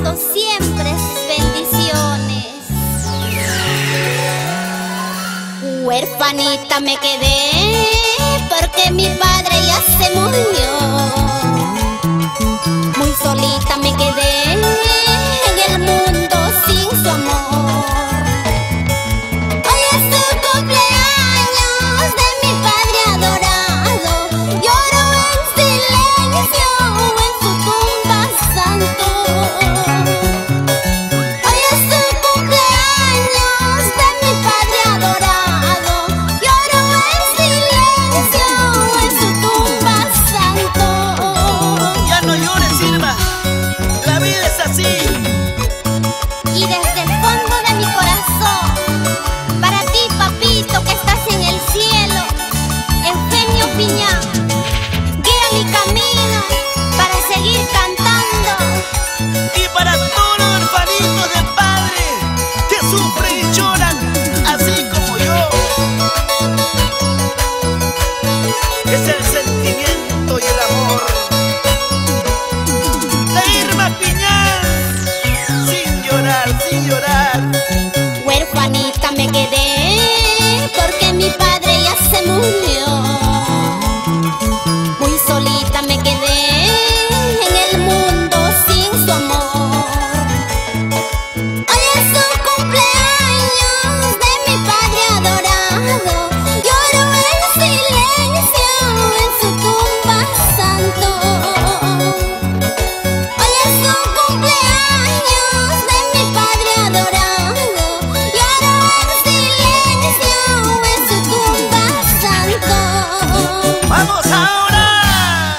dando siempre sus bendiciones. Huérfanita me quedé porque mi padre ya se murió. Muy solita me quedé en el mundo sin su amor. Hoy es el cumpleaños de mi padre adorado. Lloro en silencio en su tumba santo. Hoy es el cumpleaños de mi padre adorado. Lloro en silencio en su tumba santo. Ya no llores, Irma, la vida es así. Y desde el fondo de mi corazón, para ti, papito, que estás en el cielo, Eugenio Piñán, guía mi camino para seguir cantando. Y para todos los orfanitos de padre que sufren y lloran, así como yo. Es el sentimiento y el amor de Irma Piñán. Sin llorar, sin llorar. Huérfanita me quedé porque mi padre ya se murió. Muy solita me quedé en el mundo sin su amor. Hoy es su cumpleaños de mi padre adorado. Lloro en silencio en su tumba santo. Hoy es su cumpleaños de mi padre adorado. Lloro en silencio en su tumba santo. ¡Vamos ahora!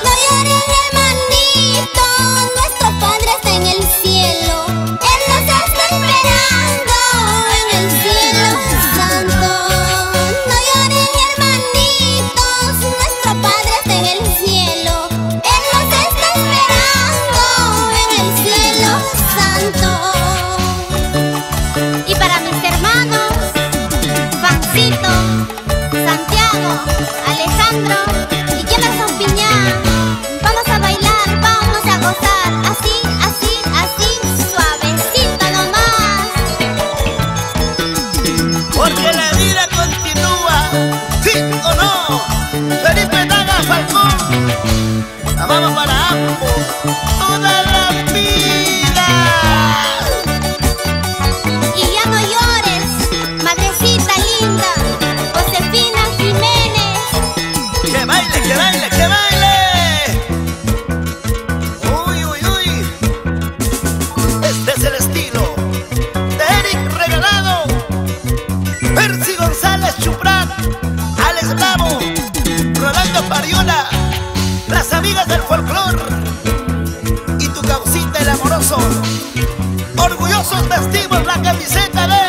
No lloren, hermanito, nuestro Padre está en el cielo. Él nos está esperando en el cielo santo. No lloren, hermanitos, nuestro Padre está en el cielo. Él nos está esperando en el cielo santo. Y para mis hermanos, Pancito, Santiago, Alejandro y Jefferson Piñán, vamos a bailar, vamos a gozar, así, así, así, suavecito nomás. Porque la vida continúa, ¿sí o no? Felipe Daga Falcón, la vamos para ambos, toda la vida. Y ya no llores, madrecita linda, Josefina Jiménez. ¡Que baile, que baile, que baile! ¡Uy, uy, uy! Este es el estilo de Eric Regalado, Percy González Chuprat, Alex Bravo, Rolando Pariola, las amigas del folclor y tu causita el amoroso. Orgullosos vestimos la camiseta de